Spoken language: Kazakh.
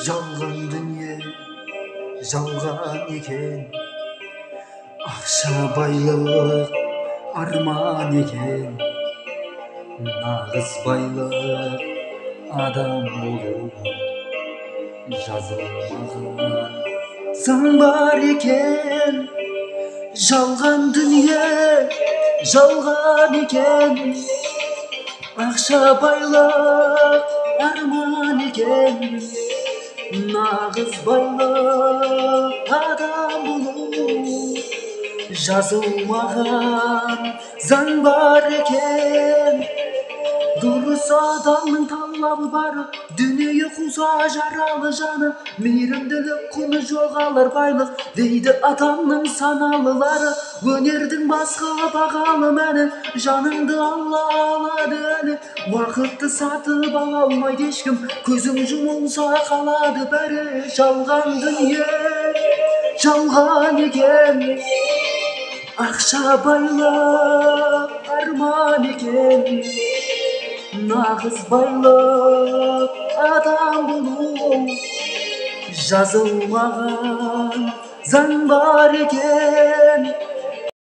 Жалған дүние жалған екен, ақша байлық арман екен. Нағыз байлық адам болу жазылмаған заң бар екен. Жалған дүние жалған екен, ақша байлық арман екен. Нағыз байлық адам болу жазылмаған заң бар екен. Дұрыс адамның талабы бары, дүние қуса жаралы жаны. Мейірімділік құны жоғалар байлық, дейді адамның саналылары. Өнердің басқа бағалы мәні, жаныңды Алла алады әлі. Уақытты сатып ала алмайды ешкім, көзің жұмылса қалады бәрі. Жалған дүние жалған екен, ақша байлық арман екен. Нағыз байлық адам болу жазылмаған заң бар екен.